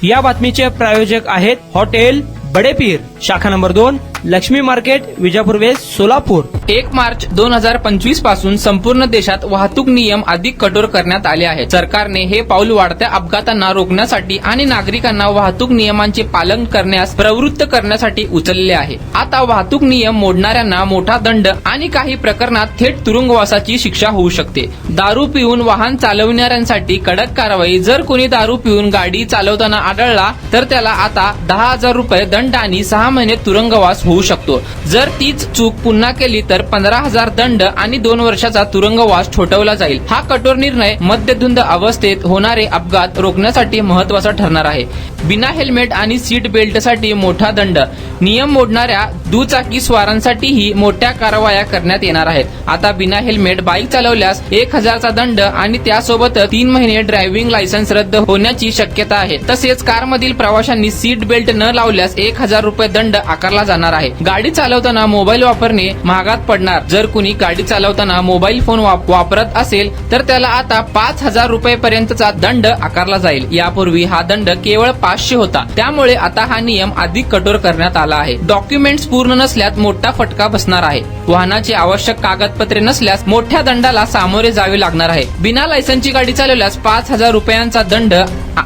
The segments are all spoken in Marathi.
या बातमीचे प्रायोजक आहेत हॉटेल बडेपीर, शाखा number 2, Laxmi market, Vijapur west, Solapur. 1 March 2025 पासून संपूर्ण देशात वाहतूक नियम अधिक कठोर करण्यात आले आहेत। सरकारने हे पाऊल वाढत्या अपघातांना रोखण्यासाठी आणि नागरिकांना वाहतूक नियमांचे पालन करण्यास प्रवृत्त करण्यासाठी उचलले आहे। आता वाहतूक नियम मोडणाऱ्यांना मोठा दंड आणि काही प्रकरणात थेट तुरुंगवासाची शिक्षा होऊ शकते। दारू पिऊन वाहन चालविणाऱ्यांसाठी कडक कारवाई। जर कोणी दारू पिऊन गाडी चालवताना आढळला तर त्याला आता 10,000 रुपये दंड आणि 6 महिने तुरुंगवास होऊ शकतो। जर तीच चूक पुन्हा केली तर 15,000 दंड आणि 2 वर्षाचा तुरुंगवास ठोठावला जाईल। हा कठोर निर्णय मद्यधुंद अवस्थेत होणारे अपघात रोखण्यासाठी महत्त्वाचा ठरणार आहे। बिना हेल्मेट आणि सीट बेल्टसाठी मोठा दंड। नियम मोडणाऱ्या दुचाकी स्वारांसाठीही मोठ्या कारवाया करण्यात येणार आहेत। आता बिना हेल्मेट बाईक चालवल्यास 1,000 चा दंड आणि त्यासोबत 3 महिने ड्रायव्हिंग लायसन्स रद्द होण्याची शक्यता आहे। तसेच कारमधील प्रवाशांनी सीट बेल्ट न लावल्यास 1,000 रुपये दंड आकारला जाणार आहे। गाडी चालवताना मोबाईल वापरणे महागात पडणार। जर कुणी गाडी चालवताना मोबाईल फोन वापरत असेल तर त्याला आता 5,000 रुपयेपर्यंतचा दंड आकारला जाईल। यापूर्वी हा दंड केवळ 500 होता, त्यामुळे आता हा नियम अधिक कठोर करण्यात आला आहे। डॉक्युमेंट्स पूर्ण नसल्यास मोठा फटका बसणार आहे। वाहनाची आवश्यक कागदपत्रे नसल्यास मोठ्या दंडाला सामोरे जावे लागणार आहे। बिना लायसन्सची गाडी चालवल्यास 5,000 रुपयांचा दंड,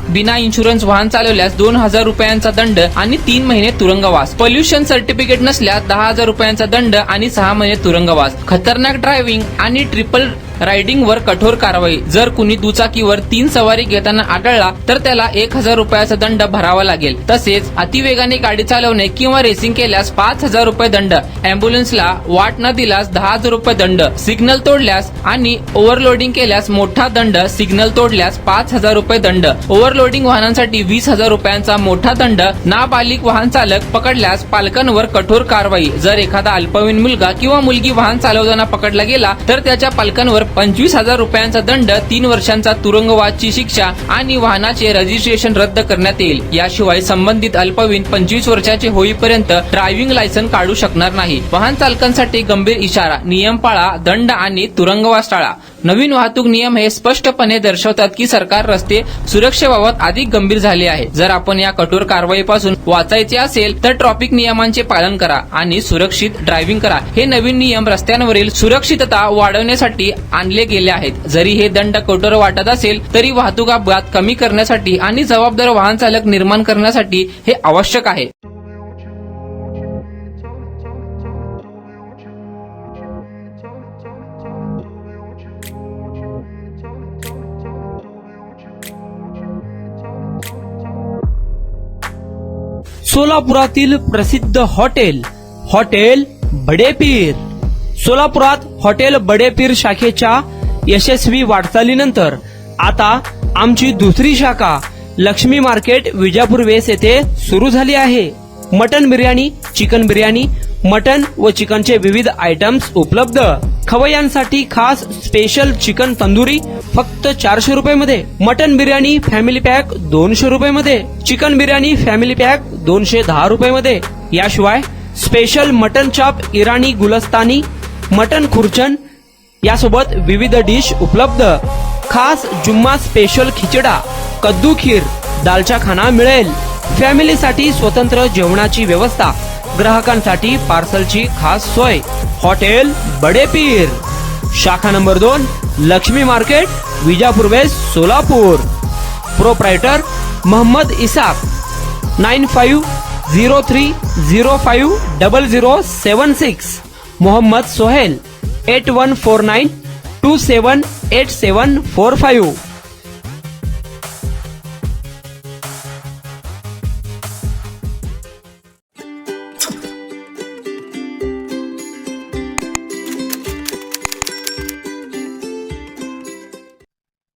बिना इन्शुरन्स वाहन चालवल्यास 2,000 रुपयांचा दंड आणि 3 महिने तुरुंगवास। पोल्युशन सर्टिफिकेट नसल्यास 10,000 रुपयांचा दंड आणि 6 महिने तुरुंगवास। खतरनाक ड्रायव्हिंग आणि ट्रिपल रायडिंग वर कठोर कारवाई। जर कुणी दुचाकीवर 3 सवारी घेताना आढळला तर त्याला 1,000 रुपयाचा दंड भरावा लागेल। तसेच अतिवेगाने गाडी चालवणे किंवा रेसिंग केल्यास 5,000 रुपये दंड। अँब्युलन्सला वाट न दिल्यास 10,000 रुपये दंड। सिग्नल तोडल्यास आणि ओव्हरलोडिंग केल्यास मोठा दंड। सिग्नल तोडल्यास 5,000 रुपये दंड। ओव्हरलोडिंग वाहनांसाठी 20,000 रुपयांचा मोठा दंड। नाबालिग वाहन चालक पकडल्यास पालकांवर कठोर कारवाई। जर एखादा अल्पवयीन मुलगा किंवा मुलगी वाहन चालवताना पकडला गेला तर त्याच्या पालकांवर 25,000 रुपयांचा दंड, 3 वर्षांचा तुरुंगवासाची शिक्षा आणि वाहनाचे रजिस्ट्रेशन रद्द करण्यात येईल। याशिवाय संबंधित अल्पवयीन 25 वर्षाचे होईपर्यंत ड्रायव्हिंग लायसन्स काढू शकणार नाही। वाहन चालकांसाठी गंभीर इशारा, नियम पाळा, दंड आणि तुरुंगवास टाळा। नवीन वाहतूक नियम हे स्पष्टपणे दर्शवतात की सरकार रस्ते सुरक्षेबाबत अधिक गंभीर झाले आहे। जर आपण या कठोर कारवाईपासून वाचायचे असेल तर ट्रॅफिक नियमांचे पालन करा आणि सुरक्षित ड्रायव्हिंग करा। हे नवीन नियम रस्त्यांवरील सुरक्षितता वाढवण्यासाठी आणले गेले आहेत। जरी हे दंड कठोर वाटत असेल तरी वाहतूक अपघात कमी करण्यासाठी आणि जबाबदार वाहन चालक निर्माण करण्यासाठी हे आवश्यक आहे। सोलापुरातील प्रसिद्ध हॉटेल बडेपीर। सोलापुरात हॉटेल बडेपीर शाखेच्या यशस्वी वाटचालीनंतर आता आमची दुसरी शाखा लक्ष्मी मार्केट, विजापूर वेस्ट येथे सुरू झाली आहे। Mutton biryani, chicken biryani, mutton व चिकनचे विविध आयटम्स उपलब्ध। खवय्यांसाठी खास स्पेशल चिकन तंदुरी फक्त 400 रुपये मध्ये। मटन बिर्याणी फॅमिली पॅक 200 रुपये मध्ये। चिकन बिर्याणी फॅमिली पॅक 210 रुपये मध्ये। याशिवाय स्पेशल मटन चॉप, इराणी गुलस्तानी, मटन खुर्चन यासोबत विविध डिश उपलब्ध। खास जुम्मा स्पेशल खिचडा, कद्दू खीर, दालचा खाना मिळेल। फॅमिलीसाठी स्वतंत्र जेवणाची व्यवस्था, ग्राहकांसाठी पार्सलची खास सोय। हॉटेल बडेपीर, शाखा number 2, Laxmi market, Vijapur west, Solapur. Proprietor Mohammed Isaq, 9503050076। Mohammed Sohail, 8149278745।